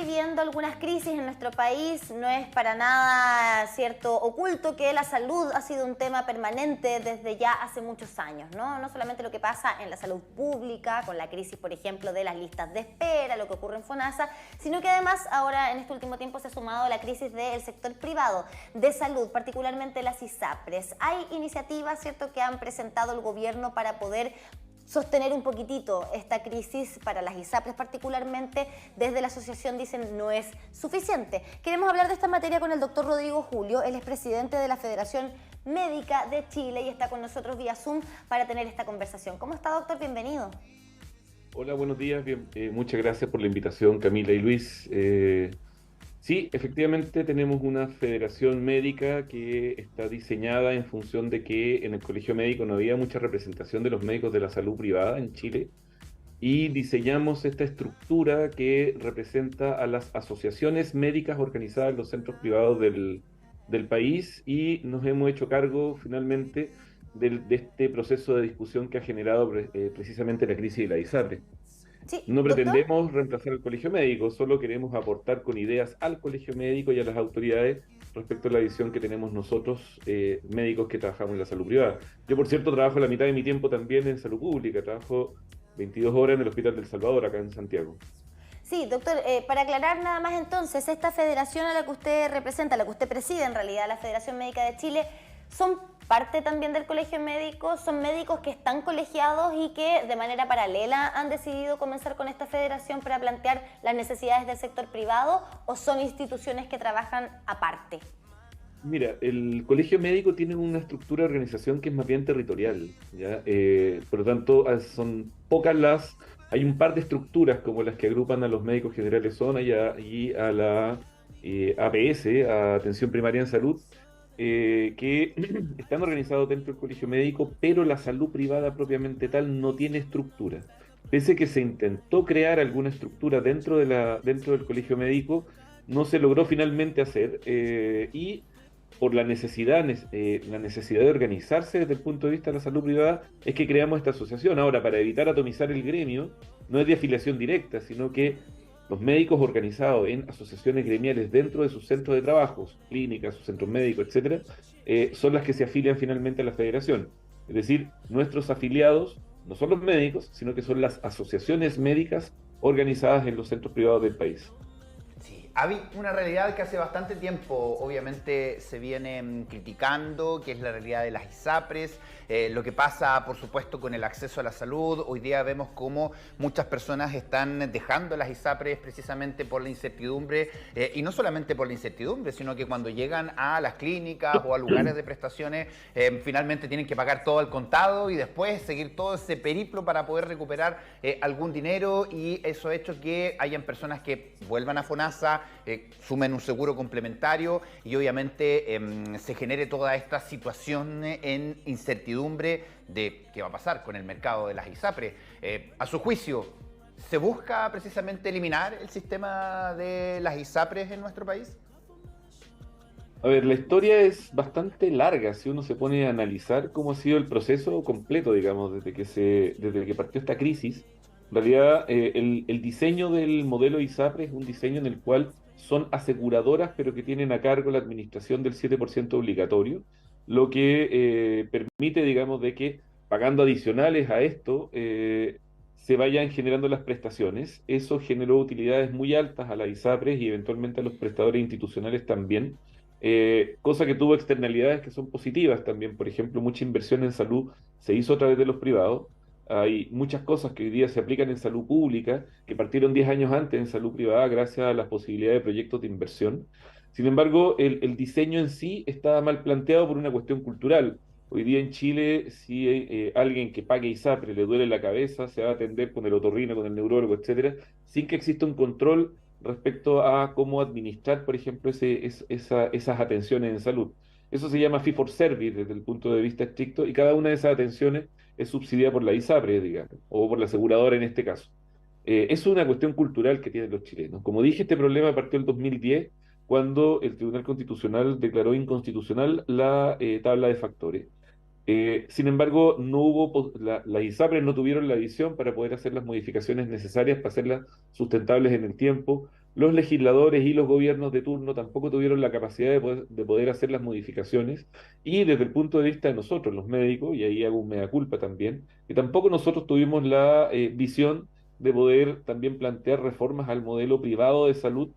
viviendo algunas crisis en nuestro país. No es para nada cierto oculto que la salud ha sido un tema permanente desde ya hace muchos años, ¿no? No solamente lo que pasa en la salud pública, con la crisis, por ejemplo, de las listas de espera, lo que ocurre en FONASA, sino que además ahora en este último tiempo se ha sumado la crisis del sector privado de salud, particularmente las ISAPRES. Hay iniciativas, ¿cierto?, que han presentado el gobierno para poder sostener un poquitito esta crisis para las ISAPRES particularmente. Desde la asociación dicen no es suficiente. Queremos hablar de esta materia con el doctor Rodrigo Julio. Él es presidente de la Federación Médica de Chile y está con nosotros vía Zoom para tener esta conversación. ¿Cómo está, doctor? Bienvenido. Hola, buenos días. Bien, muchas gracias por la invitación, Camila y Luis. Sí, efectivamente tenemos una federación médica que está diseñada en función de que en el colegio médico no había mucha representación de los médicos de la salud privada en Chile y diseñamos esta estructura que representa a las asociaciones médicas organizadas en los centros privados del país y nos hemos hecho cargo finalmente de este proceso de discusión que ha generado precisamente la crisis de la ISAPRE. Sí, No doctor. pretendemos reemplazar al colegio médico, solo queremos aportar con ideas al colegio médico y a las autoridades respecto a la visión que tenemos nosotros, médicos que trabajamos en la salud privada. Yo, por cierto, trabajo la mitad de mi tiempo también en salud pública, trabajo 22 horas en el Hospital del Salvador, acá en Santiago. Sí, doctor, para aclarar nada más entonces, esta federación a la que usted representa, a la que usted preside en realidad, la Federación Médica de Chile, ¿son parte también del colegio médico? ¿Son médicos que están colegiados y que de manera paralela han decidido comenzar con esta federación para plantear las necesidades del sector privado o son instituciones que trabajan aparte? Mira, el colegio médico tiene una estructura de organización que es más bien territorial, ¿ya? Por lo tanto, son pocas hay un par de estructuras como las que agrupan a los médicos generales zona y a la APS, a Atención Primaria en Salud, que están organizados dentro del colegio médico, pero la salud privada propiamente tal no tiene estructura. Pese a que se intentó crear alguna estructura dentro del colegio médico, no se logró finalmente hacer y por la necesidad de organizarse desde el punto de vista de la salud privada, es que creamos esta asociación. Ahora, para evitar atomizar el gremio, no es de afiliación directa, sino que los médicos organizados en asociaciones gremiales dentro de sus centros de trabajo, sus clínicas, sus centros médicos, etcétera, son las que se afilian finalmente a la federación. Es decir, nuestros afiliados no son los médicos, sino que son las asociaciones médicas organizadas en los centros privados del país. Sí, hay una realidad que hace bastante tiempo obviamente se viene criticando, que es la realidad de las ISAPRES, lo que pasa por supuesto con el acceso a la salud. Hoy día vemos cómo muchas personas están dejando las ISAPRES precisamente por la incertidumbre, y no solamente por la incertidumbre, sino que cuando llegan a las clínicas o a lugares de prestaciones, finalmente tienen que pagar todo al contado y después seguir todo ese periplo para poder recuperar algún dinero, y eso ha hecho que hayan personas que vuelvan a FONASA, sumen un seguro complementario y obviamente se genere toda esta situación en incertidumbre de qué va a pasar con el mercado de las ISAPRES. A su juicio, ¿se busca precisamente eliminar el sistema de las ISAPRES en nuestro país? A ver, la historia es bastante larga si uno se pone a analizar cómo ha sido el proceso completo, digamos, desde que partió esta crisis. En realidad, el diseño del modelo ISAPRE es un diseño en el cual son aseguradoras, pero que tienen a cargo la administración del 7% obligatorio, lo que permite, digamos, de que pagando adicionales a esto, se vayan generando las prestaciones. Eso generó utilidades muy altas a la ISAPRES y eventualmente a los prestadores institucionales también, cosa que tuvo externalidades que son positivas también. Por ejemplo, mucha inversión en salud se hizo a través de los privados. Hay muchas cosas que hoy día se aplican en salud pública, que partieron 10 años antes en salud privada gracias a las posibilidades de proyectos de inversión. Sin embargo, el diseño en sí estaba mal planteado por una cuestión cultural. Hoy día en Chile, si alguien que pague ISAPRE le duele la cabeza, se va a atender con el otorrino, con el neurólogo, etcétera, sin que exista un control respecto a cómo administrar, por ejemplo, esas atenciones en salud. Eso se llama fee for service desde el punto de vista estricto, y cada una de esas atenciones es subsidiada por la ISAPRE, digamos, o por la aseguradora en este caso. Es una cuestión cultural que tienen los chilenos. Como dije, este problema partió en el 2010, cuando el Tribunal Constitucional declaró inconstitucional la tabla de factores. Sin embargo, no hubo, las ISAPRES no tuvieron la visión para poder hacer las modificaciones necesarias para hacerlas sustentables en el tiempo, los legisladores y los gobiernos de turno tampoco tuvieron la capacidad de poder hacer las modificaciones, y desde el punto de vista de nosotros, los médicos, y ahí hago un mea culpa también, que tampoco nosotros tuvimos la visión de poder también plantear reformas al modelo privado de salud,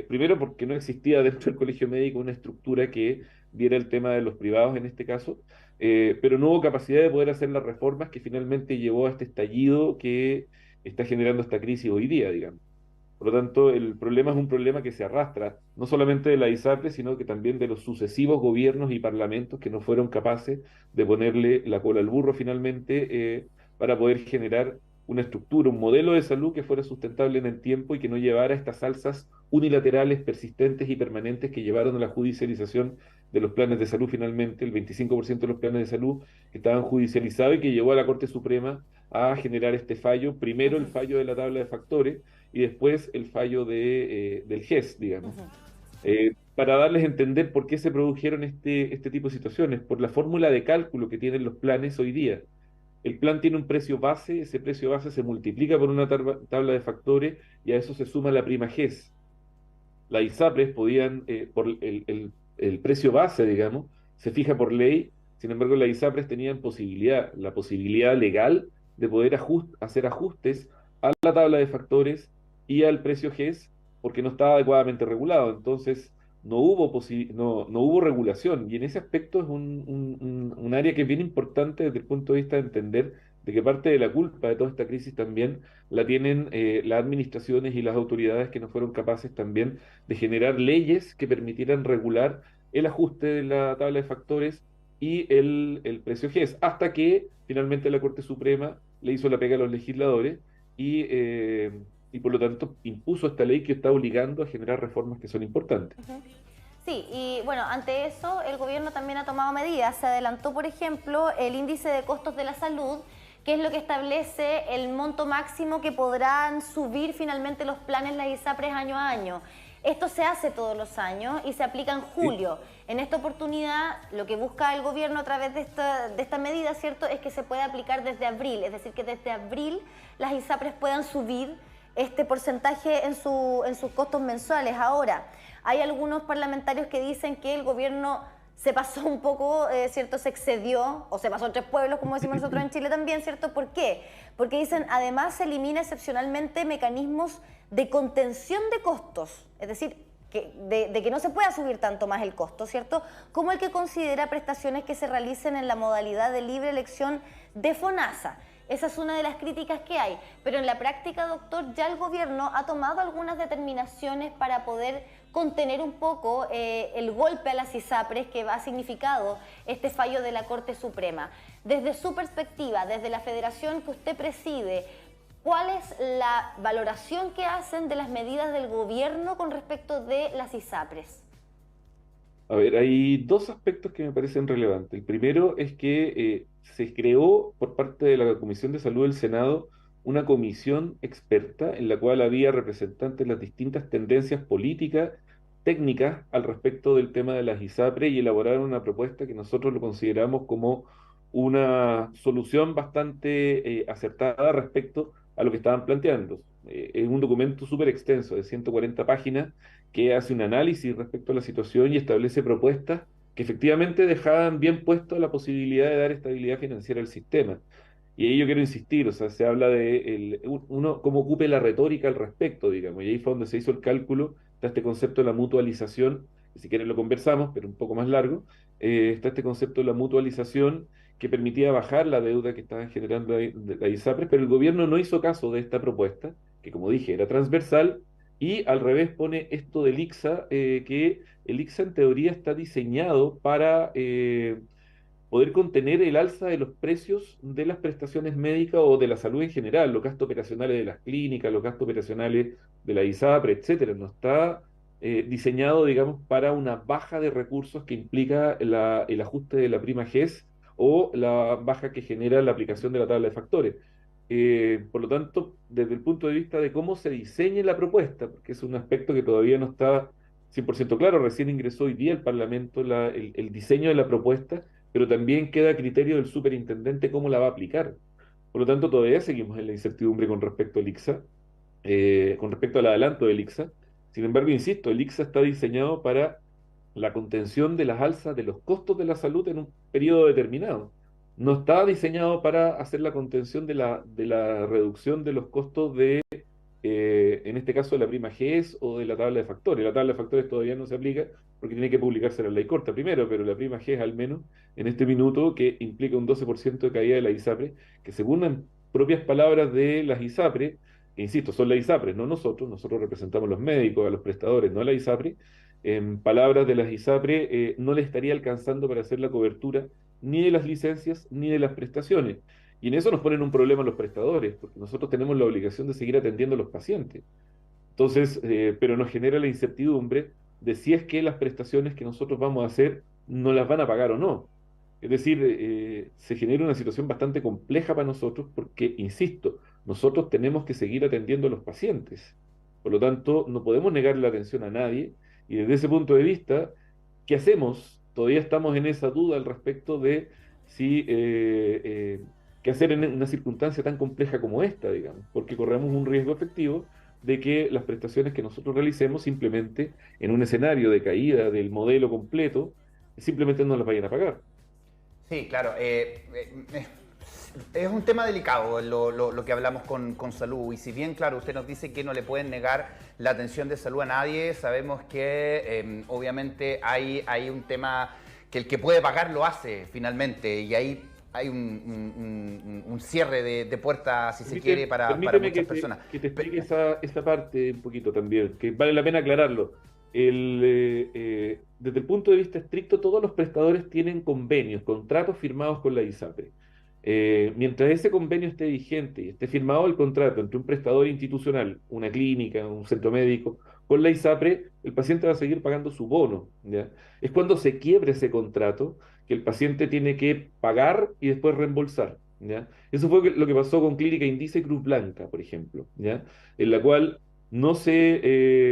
primero porque no existía dentro del colegio médico una estructura que viera el tema de los privados en este caso, pero no hubo capacidad de poder hacer las reformas que finalmente llevó a este estallido que está generando esta crisis hoy día, digamos. Por lo tanto, el problema es un problema que se arrastra no solamente de la ISAPRE, sino que también de los sucesivos gobiernos y parlamentos que no fueron capaces de ponerle la cola al burro finalmente, para poder generar una estructura, un modelo de salud que fuera sustentable en el tiempo y que no llevara a estas alzas unilaterales, persistentes y permanentes que llevaron a la judicialización de los planes de salud finalmente, el 25% de los planes de salud que estaban judicializados, y que llevó a la Corte Suprema a generar este fallo, primero el Ujú, fallo de la tabla de factores y después el fallo del GES, digamos, ujú. para darles a entender por qué se produjeron este tipo de situaciones, por la fórmula de cálculo que tienen los planes hoy día. El plan tiene un precio base, ese precio base se multiplica por una tabla de factores y a eso se suma la prima GES. Las ISAPRES podían, por el precio base, digamos, se fija por ley. Sin embargo, las ISAPRES tenían la posibilidad legal de poder hacer ajustes a la tabla de factores y al precio GES, porque no estaba adecuadamente regulado. Entonces, no hubo regulación. Y en ese aspecto es un área que es bien importante desde el punto de vista de entender de que parte de la culpa de toda esta crisis también la tienen las administraciones y las autoridades que no fueron capaces también de generar leyes que permitieran regular el ajuste de la tabla de factores y el precio GES, hasta que finalmente la Corte Suprema le hizo la pega a los legisladores y por lo tanto impuso esta ley que está obligando a generar reformas que son importantes. Ujú. Sí, y bueno, ante eso el gobierno también ha tomado medidas. Se adelantó, por ejemplo, el índice de costos de la salud, que es lo que establece el monto máximo que podrán subir finalmente los planes, las ISAPRES, año a año. Esto se hace todos los años y se aplica en ¿Sí? julio. En esta oportunidad, lo que busca el gobierno a través de esta medida, ¿cierto?, es que se pueda aplicar desde abril, es decir, que desde abril las ISAPRES puedan subir este porcentaje en sus costos mensuales. Ahora, hay algunos parlamentarios que dicen que el gobierno se pasó un poco, ¿cierto? Se excedió, o se pasó en tres pueblos, como decimos nosotros en Chile también, ¿cierto? ¿Por qué? Porque dicen, además se elimina excepcionalmente mecanismos de contención de costos, es decir, de que no se pueda subir tanto más el costo, ¿cierto? Como el que considera prestaciones que se realicen en la modalidad de libre elección de FONASA. Esa es una de las críticas que hay, pero en la práctica, doctor, ya el gobierno ha tomado algunas determinaciones para poder contener un poco el golpe a las ISAPRES que ha significado este fallo de la Corte Suprema. Desde su perspectiva, desde la federación que usted preside, ¿cuál es la valoración que hacen de las medidas del gobierno con respecto de las ISAPRES? A ver, hay dos aspectos que me parecen relevantes. El primero es que se creó por parte de la Comisión de Salud del Senado una comisión experta en la cual había representantes de las distintas tendencias políticas, técnicas al respecto del tema de las ISAPRE, y elaboraron una propuesta que nosotros lo consideramos como una solución bastante acertada respecto a lo que estaban planteando. Es un documento súper extenso de 140 páginas que hace un análisis respecto a la situación y establece propuestas que efectivamente dejaban bien puesto la posibilidad de dar estabilidad financiera al sistema. Y ahí yo quiero insistir, o sea, se habla de uno cómo ocupe la retórica al respecto, digamos, y ahí fue donde se hizo el cálculo, está este concepto de la mutualización, que si quieren lo conversamos, pero un poco más largo, está este concepto de la mutualización que permitía bajar la deuda que estaban generando la ISAPRES, pero el gobierno no hizo caso de esta propuesta, que como dije era transversal, y al revés pone esto del ICSA, que el ICSA en teoría está diseñado para poder contener el alza de los precios de las prestaciones médicas o de la salud en general, los gastos operacionales de las clínicas, los gastos operacionales de la ISAPRE, etcétera. No está diseñado, digamos, para una baja de recursos que implica el ajuste de la prima GES o la baja que genera la aplicación de la tabla de factores. Por lo tanto, desde el punto de vista de cómo se diseñe la propuesta, porque es un aspecto que todavía no está 100% claro, recién ingresó hoy día al Parlamento el diseño de la propuesta, pero también queda a criterio del superintendente cómo la va a aplicar. Por lo tanto, todavía seguimos en la incertidumbre con respecto al ICSA, con respecto al adelanto del ICSA, Sin embargo, insisto, el ICSA está diseñado para la contención de las alzas de los costos de la salud en un periodo determinado. No está diseñado para hacer la contención de la reducción de los costos de, en este caso, de la prima GES o de la tabla de factores. La tabla de factores todavía no se aplica porque tiene que publicarse la ley corta primero, pero la prima GES al menos en este minuto, que implica un 12% de caída de la ISAPRE, que según las propias palabras de las ISAPRE, que insisto, son las ISAPRE, no nosotros, nosotros representamos a los médicos, a los prestadores, no a la ISAPRE, en palabras de las ISAPRE, no le estaría alcanzando para hacer la cobertura ni de las licencias ni de las prestaciones. Y en eso nos ponen un problema los prestadores, porque nosotros tenemos la obligación de seguir atendiendo a los pacientes. Entonces, pero nos genera la incertidumbre de si es que las prestaciones que nosotros vamos a hacer no las van a pagar o no. Es decir, se genera una situación bastante compleja para nosotros porque, insisto, nosotros tenemos que seguir atendiendo a los pacientes. Por lo tanto, no podemos negarle la atención a nadie y desde ese punto de vista, ¿qué hacemos? Todavía estamos en esa duda al respecto de si qué hacer en una circunstancia tan compleja como esta, digamos, porque corremos un riesgo efectivo de que las prestaciones que nosotros realicemos simplemente en un escenario de caída del modelo completo, simplemente no las vayan a pagar. Sí, claro. Es un tema delicado lo que hablamos con salud y si bien, claro, usted nos dice que no le pueden negar la atención de salud a nadie, sabemos que obviamente hay un tema que el que puede pagar lo hace finalmente y ahí hay un cierre de puertas, si se quiere, para muchas personas. Que te explique esa parte un poquito también, que vale la pena aclararlo. Desde el punto de vista estricto, todos los prestadores tienen convenios, contratos firmados con la ISAPRE. Mientras ese convenio esté vigente y esté firmado el contrato entre un prestador institucional, una clínica, un centro médico, con la ISAPRE, el paciente va a seguir pagando su bono, ¿ya? Es cuando se quiebre ese contrato que el paciente tiene que pagar y después reembolsar, ¿ya? Eso fue lo que pasó con Clínica Indice y Cruz Blanca, por ejemplo, ¿ya? En la cual se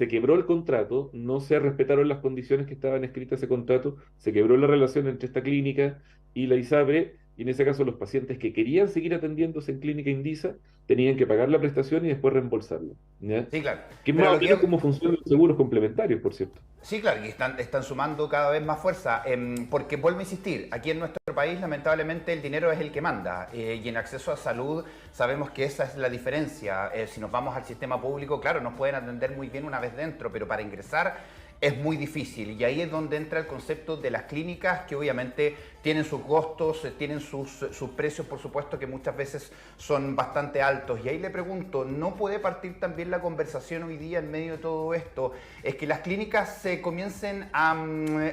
quebró el contrato, no se respetaron las condiciones que estaban escritas en ese contrato, se quebró la relación entre esta clínica y la ISAPRE, y en ese caso los pacientes que querían seguir atendiéndose en Clínica Indisa tenían que pagar la prestación y después reembolsarla, ¿ya? Sí, claro. Que es más o menos como funcionan los seguros complementarios, por cierto. Sí, claro, y están sumando cada vez más fuerza, porque vuelvo a insistir, aquí en nuestro país lamentablemente el dinero es el que manda, y en acceso a salud sabemos que esa es la diferencia. Si nos vamos al sistema público, claro, nos pueden atender muy bien una vez dentro, pero para ingresar es muy difícil y ahí es donde entra el concepto de las clínicas que obviamente tienen sus costos, tienen sus precios, por supuesto que muchas veces son bastante altos y ahí le pregunto, ¿no puede partir también la conversación hoy día en medio de todo esto? Es que las clínicas se comiencen a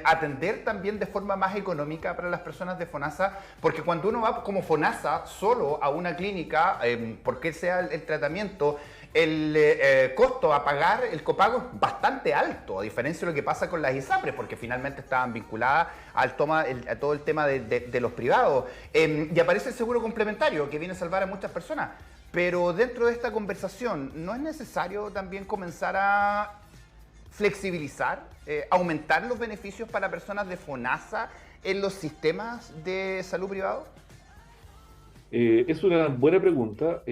atender también de forma más económica para las personas de FONASA, porque cuando uno va como FONASA solo a una clínica, porque sea el tratamiento, el costo a pagar, el copago es bastante alto, a diferencia de lo que pasa con las ISAPRES, porque finalmente estaban vinculadas a todo el tema de los privados. Y aparece el seguro complementario, que viene a salvar a muchas personas. Pero dentro de esta conversación, ¿no es necesario también comenzar a flexibilizar, aumentar los beneficios para personas de FONASA en los sistemas de salud privado? Es una buena pregunta,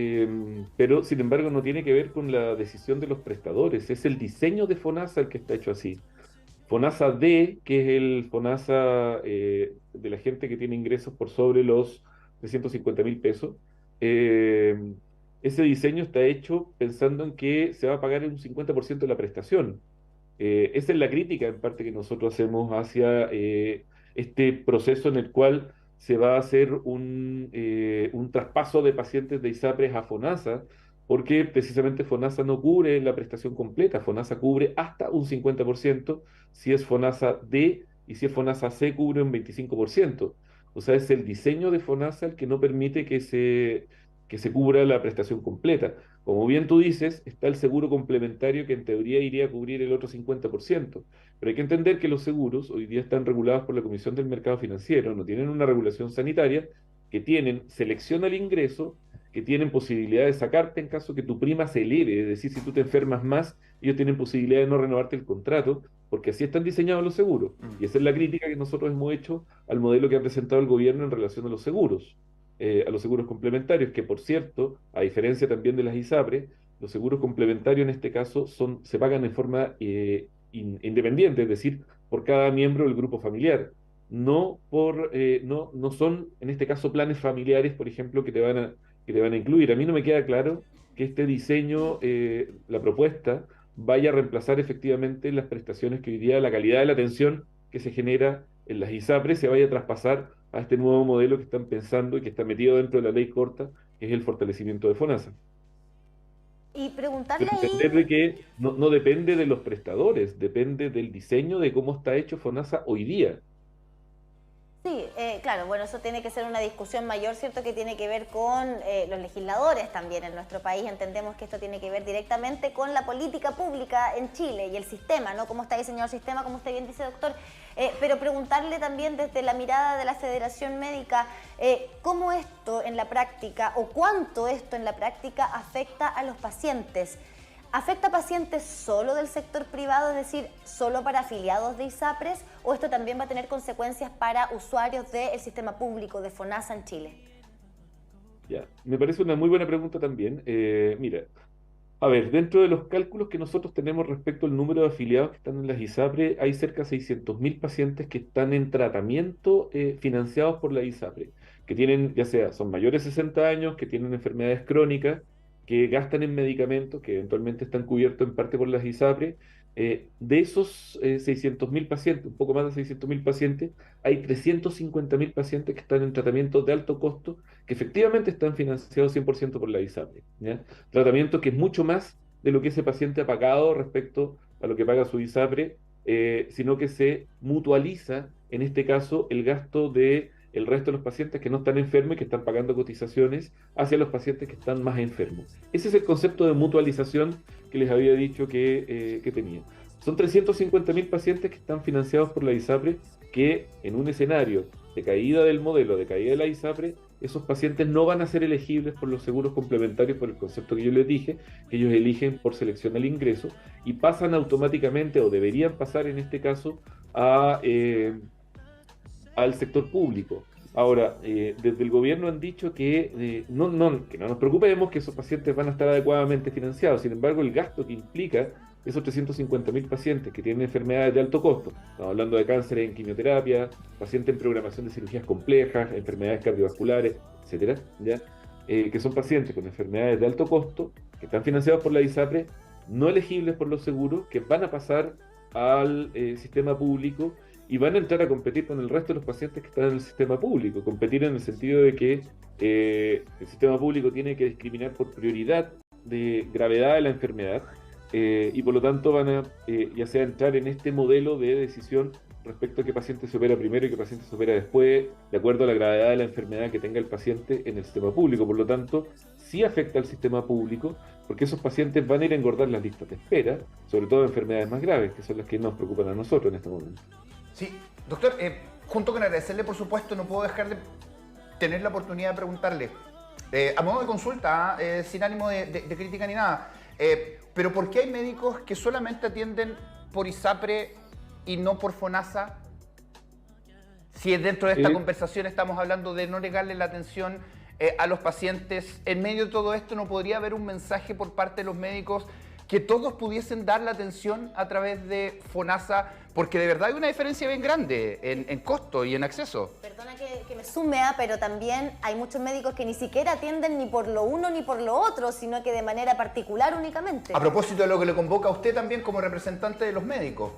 pero sin embargo no tiene que ver con la decisión de los prestadores, es el diseño de FONASA el que está hecho así. FONASA D, que es el FONASA de la gente que tiene ingresos por sobre los 350.000 pesos, ese diseño está hecho pensando en que se va a pagar un 50% de la prestación. Esa es la crítica en parte que nosotros hacemos hacia este proceso en el cual se va a hacer un traspaso de pacientes de ISAPRES a FONASA, porque precisamente FONASA no cubre la prestación completa, FONASA cubre hasta un 50%, si es FONASA D y si es FONASA C cubre un 25%. O sea, es el diseño de FONASA el que no permite que se cubra la prestación completa. Como bien tú dices, está el seguro complementario que en teoría iría a cubrir el otro 50%. Pero hay que entender que los seguros hoy día están regulados por la Comisión del Mercado Financiero, no tienen una regulación sanitaria, que tienen selección al ingreso, que tienen posibilidad de sacarte en caso que tu prima se eleve, es decir, si tú te enfermas más, ellos tienen posibilidad de no renovarte el contrato, porque así están diseñados los seguros. Y esa es la crítica que nosotros hemos hecho al modelo que ha presentado el gobierno en relación a los seguros complementarios, que por cierto, a diferencia también de las ISAPRES, los seguros complementarios en este caso se pagan en forma independiente, es decir, por cada miembro del grupo familiar. No son, en este caso, planes familiares, por ejemplo, que te van a incluir. A mí no me queda claro que este diseño, la propuesta, vaya a reemplazar efectivamente las prestaciones que hoy día, la calidad de la atención que se genera en las ISAPRES, se vaya a traspasar a este nuevo modelo que están pensando y que está metido dentro de la ley corta, que es el fortalecimiento de FONASA. Y preguntarle Pero entender ahí. de que no depende de los prestadores, depende del diseño de cómo está hecho FONASA hoy día. Sí, claro, bueno, eso tiene que ser una discusión mayor, ¿cierto? Que tiene que ver con los legisladores también en nuestro país. Entendemos que esto tiene que ver directamente con la política pública en Chile y el sistema, ¿no? Cómo está diseñado el sistema, como usted bien dice, doctor. Pero preguntarle también desde la mirada de la Federación Médica, ¿cómo esto en la práctica o cuánto esto en la práctica afecta a los pacientes? ¿Afecta a pacientes solo del sector privado, es decir, solo para afiliados de ISAPRES, o esto también va a tener consecuencias para usuarios del sistema público de FONASA en Chile? Ya, me parece una muy buena pregunta también. Mira, a ver, dentro de los cálculos que nosotros tenemos respecto al número de afiliados que están en las ISAPRE, hay cerca de 600.000 pacientes que están en tratamiento financiados por la ISAPRE, que tienen, ya sea, son mayores de 60 años, que tienen enfermedades crónicas, que gastan en medicamentos, que eventualmente están cubiertos en parte por las ISAPRE. De esos 600.000 pacientes, un poco más de 600.000 pacientes, hay 350.000 pacientes que están en tratamiento de alto costo, que efectivamente están financiados 100% por la ISAPRE, ¿ya? Tratamiento que es mucho más de lo que ese paciente ha pagado respecto a lo que paga su ISAPRE, sino que se mutualiza, en este caso, el gasto de el resto de los pacientes que no están enfermos y que están pagando cotizaciones hacia los pacientes que están más enfermos. Ese es el concepto de mutualización que les había dicho que tenía. Son 350.000 pacientes que están financiados por la ISAPRE, que en un escenario de caída del modelo, de caída de la ISAPRE, esos pacientes no van a ser elegibles por los seguros complementarios por el concepto que yo les dije, que ellos eligen por selección al ingreso y pasan automáticamente, o deberían pasar en este caso, al sector público. Ahora, desde el gobierno han dicho que que no nos preocupemos, que esos pacientes van a estar adecuadamente financiados. Sin embargo, el gasto que implica esos 350.000 pacientes que tienen enfermedades de alto costo, estamos hablando de cáncer en quimioterapia, pacientes en programación de cirugías complejas, enfermedades cardiovasculares, etcétera, ¿ya? Que son pacientes con enfermedades de alto costo, que están financiados por la ISAPRE, no elegibles por los seguros, que van a pasar al sistema público y van a entrar a competir con el resto de los pacientes que están en el sistema público. Competir en el sentido de que el sistema público tiene que discriminar por prioridad de gravedad de la enfermedad, y por lo tanto van a ya sea entrar en este modelo de decisión respecto a qué paciente se opera primero y qué paciente se opera después, de acuerdo a la gravedad de la enfermedad que tenga el paciente en el sistema público. Por lo tanto, sí afecta al sistema público, porque esos pacientes van a ir a engordar las listas de espera, sobre todo enfermedades más graves, que son las que nos preocupan a nosotros en este momento. Sí, doctor, junto con agradecerle, por supuesto, no puedo dejar de tener la oportunidad de preguntarle, a modo de consulta, sin ánimo de crítica ni nada, pero ¿por qué hay médicos que solamente atienden por ISAPRE y no por FONASA? Si dentro de esta conversación estamos hablando de no negarle la atención a los pacientes, en medio de todo esto no podría haber un mensaje por parte de los médicos que todos pudiesen dar la atención a través de FONASA, porque de verdad hay una diferencia bien grande en costo y en acceso. Perdona que me sume, pero también hay muchos médicos que ni siquiera atienden ni por lo uno ni por lo otro, sino que de manera particular únicamente. A propósito de lo que le convoca a usted también como representante de los médicos.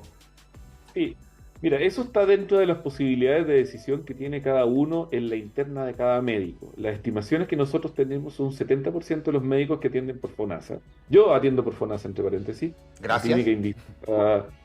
Sí, mira, eso está dentro de las posibilidades de decisión que tiene cada uno en la interna de cada médico. Las estimaciones que nosotros tenemos son un 70% de los médicos que atienden por FONASA. Yo atiendo por FONASA, entre paréntesis. Gracias.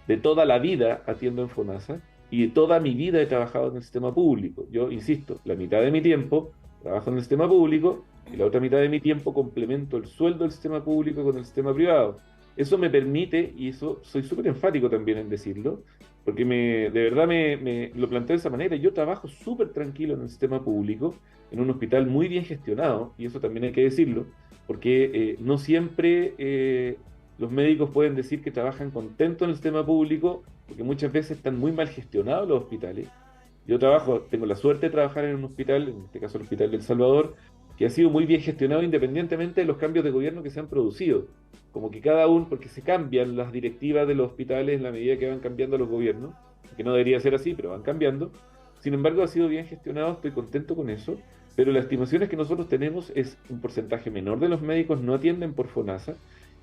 De toda la vida atiendo en FONASA y de toda mi vida he trabajado en el sistema público. Yo, insisto, la mitad de mi tiempo trabajo en el sistema público y la otra mitad de mi tiempo complemento el sueldo del sistema público con el sistema privado. Eso me permite, y eso soy súper enfático también en decirlo, porque de verdad me lo planteo de esa manera. Yo trabajo súper tranquilo en el sistema público, en un hospital muy bien gestionado, y eso también hay que decirlo, porque no siempre los médicos pueden decir que trabajan contentos en el sistema público, porque muchas veces están muy mal gestionados los hospitales. Yo tengo la suerte de trabajar en un hospital, en este caso el Hospital del Salvador, que ha sido muy bien gestionado independientemente de los cambios de gobierno que se han producido. Como que cada uno, porque se cambian las directivas de los hospitales en la medida que van cambiando los gobiernos, que no debería ser así, pero van cambiando. Sin embargo, ha sido bien gestionado, estoy contento con eso, pero las estimaciones que nosotros tenemos es un porcentaje menor de los médicos no atienden por FONASA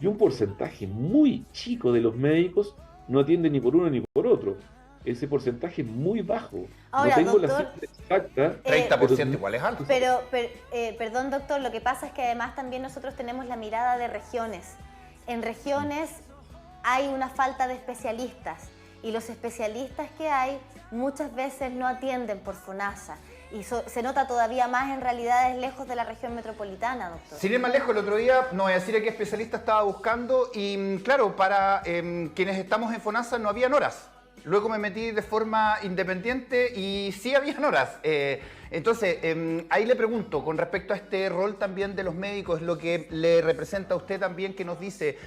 y un porcentaje muy chico de los médicos no atienden ni por uno ni por otro. Ese porcentaje es muy bajo. Ahora, no tengo doctor, la cifra exacta. 30% igual es alto. Perdón, doctor, lo que pasa es que además también nosotros tenemos la mirada de regiones. En regiones hay una falta de especialistas y los especialistas que hay muchas veces no atienden por FONASA. Y se nota todavía más en realidades lejos de la región metropolitana, doctor. Sin ir más lejos, el otro día, no voy a decir a qué especialista estaba buscando y claro, para quienes estamos en FONASA no habían horas. Luego me metí de forma independiente y sí habían horas. Entonces, ahí le pregunto, con respecto a este rol también de los médicos, lo que le representa a usted también, que nos dice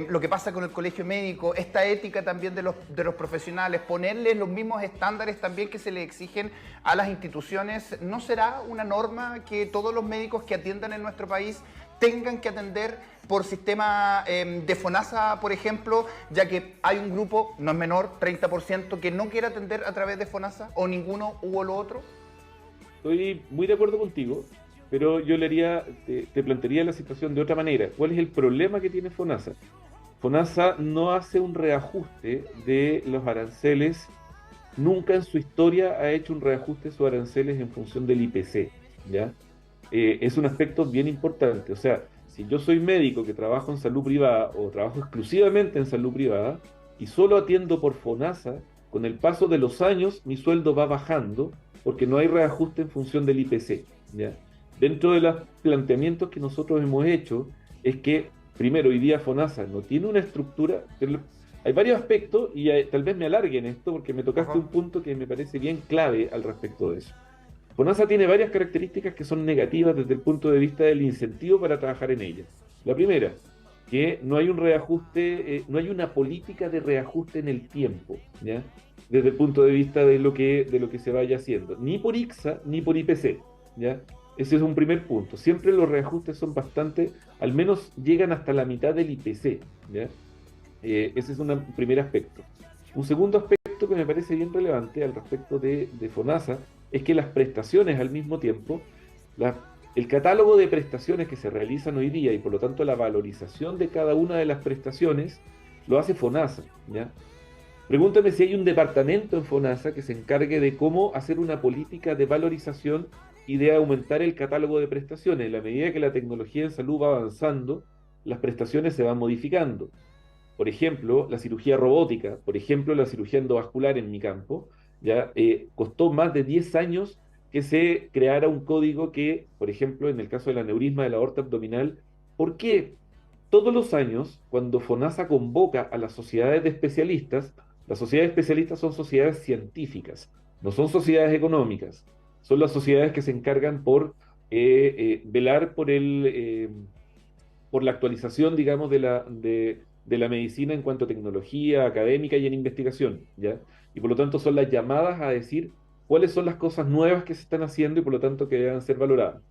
lo que pasa con el colegio médico, esta ética también de los profesionales, ponerles los mismos estándares también que se le exigen a las instituciones, ¿no será una norma que todos los médicos que atiendan en nuestro país tengan que atender por sistema de FONASA, por ejemplo, ya que hay un grupo, no es menor, 30%, que no quiere atender a través de FONASA, o ninguno u lo otro? Estoy muy de acuerdo contigo, pero yo te plantearía la situación de otra manera. ¿Cuál es el problema que tiene FONASA? FONASA no hace un reajuste de los aranceles, nunca en su historia ha hecho un reajuste de sus aranceles en función del IPC, ¿ya? Es un aspecto bien importante. O sea, si yo soy médico que trabajo en salud privada o trabajo exclusivamente en salud privada y solo atiendo por FONASA, con el paso de los años mi sueldo va bajando porque no hay reajuste en función del IPC, ¿ya? Dentro de los planteamientos que nosotros hemos hecho es que, primero, hoy día FONASA no tiene una estructura. Hay varios aspectos y tal vez me alargue en esto porque me tocaste un punto que me parece bien clave al respecto de eso. FONASA tiene varias características que son negativas desde el punto de vista del incentivo para trabajar en ella. La primera, que no hay un reajuste, no hay una política de reajuste en el tiempo, ¿ya? Desde el punto de vista de lo que se vaya haciendo, ni por ICSA ni por IPC, ¿ya? Ese es un primer punto. Siempre los reajustes son bastante, al menos llegan hasta la mitad del IPC, ¿ya? Ese es un primer aspecto. Un segundo aspecto que me parece bien relevante al respecto de FONASA es que las prestaciones al mismo tiempo, el catálogo de prestaciones que se realizan hoy día y por lo tanto la valorización de cada una de las prestaciones lo hace FONASA, ¿ya? Pregúntame si hay un departamento en FONASA que se encargue de cómo hacer una política de valorización y de aumentar el catálogo de prestaciones. En la medida que la tecnología en salud va avanzando, las prestaciones se van modificando. Por ejemplo, la cirugía robótica, por ejemplo, la cirugía endovascular en mi campo, ya costó más de 10 años que se creara un código que, por ejemplo, en el caso del aneurisma de la aorta abdominal, ¿por qué? Todos los años, cuando FONASA convoca a las sociedades de especialistas, las sociedades de especialistas son sociedades científicas, no son sociedades económicas, son las sociedades que se encargan por velar por la actualización, digamos, de la medicina en cuanto a tecnología académica y en investigación, ¿ya? Y por lo tanto son las llamadas a decir cuáles son las cosas nuevas que se están haciendo y por lo tanto que deben ser valoradas.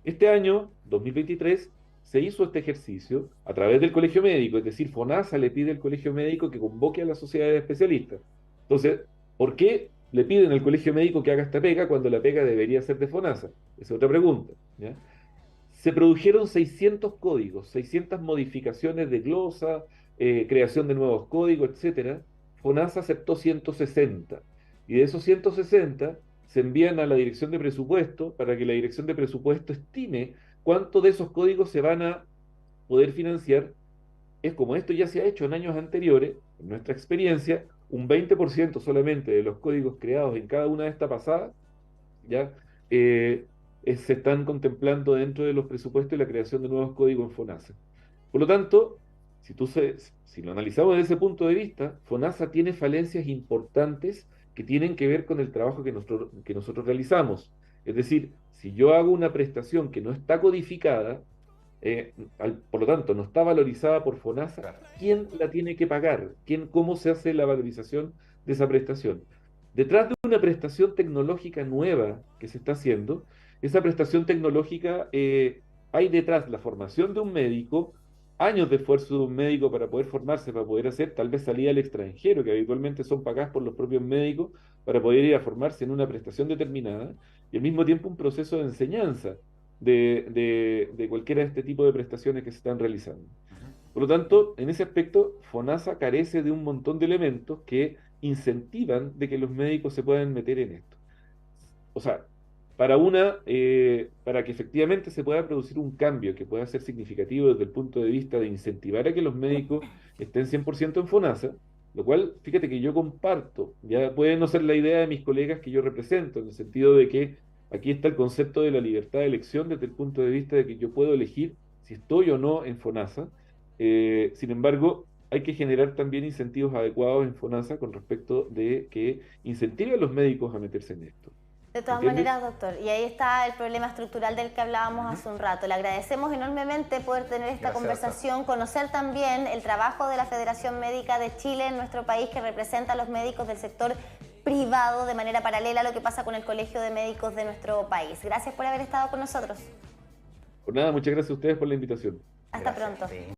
Este año, 2023, se hizo este ejercicio a través del Colegio Médico, es decir, FONASA le pide al Colegio Médico que convoque a la sociedad de especialistas. Entonces, ¿por qué le piden al Colegio Médico que haga esta pega cuando la pega debería ser de FONASA? Esa es otra pregunta, ¿ya? Se produjeron 600 códigos, 600 modificaciones de glosa, creación de nuevos códigos, etcétera. FONASA aceptó 160. Y de esos 160 se envían a la dirección de presupuesto para que la dirección de presupuesto estime cuánto de esos códigos se van a poder financiar. Es como esto ya se ha hecho en años anteriores, en nuestra experiencia, un 20% solamente de los códigos creados en cada una de estas pasadas, ¿ya? Se están contemplando dentro de los presupuestos y la creación de nuevos códigos en FONASA. Por lo tanto, si lo analizamos desde ese punto de vista, FONASA tiene falencias importantes que tienen que ver con el trabajo que nosotros realizamos. Es decir, si yo hago una prestación que no está codificada, por lo tanto no está valorizada por FONASA, ¿quién la tiene que pagar? ¿Cómo se hace la valorización de esa prestación? Detrás de una prestación tecnológica nueva que se está haciendo, esa prestación tecnológica, hay detrás la formación de un médico, años de esfuerzo de un médico para poder formarse, para poder hacer tal vez salida al extranjero, que habitualmente son pagadas por los propios médicos, para poder ir a formarse en una prestación determinada, y al mismo tiempo un proceso de enseñanza de cualquiera de este tipo de prestaciones que se están realizando. Por lo tanto, en ese aspecto, FONASA carece de un montón de elementos que incentivan de que los médicos se puedan meter en esto. O sea, para que efectivamente se pueda producir un cambio que pueda ser significativo desde el punto de vista de incentivar a que los médicos estén 100% en FONASA, lo cual, fíjate que yo comparto, ya puede no ser la idea de mis colegas que yo represento, en el sentido de que aquí está el concepto de la libertad de elección desde el punto de vista de que yo puedo elegir si estoy o no en FONASA. Sin embargo, hay que generar también incentivos adecuados en FONASA con respecto de que incentive a los médicos a meterse en esto. De todas ¿Entiendes? maneras, doctor, y ahí está el problema estructural del que hablábamos hace un rato. Le agradecemos enormemente poder tener esta Gracias, conversación, conocer también el trabajo de la Federación Médica de Chile en nuestro país, que representa a los médicos del sector privado de manera paralela a lo que pasa con el Colegio de Médicos de nuestro país. Gracias por haber estado con nosotros. Por nada, muchas gracias a ustedes por la invitación. Hasta Gracias, pronto. sí.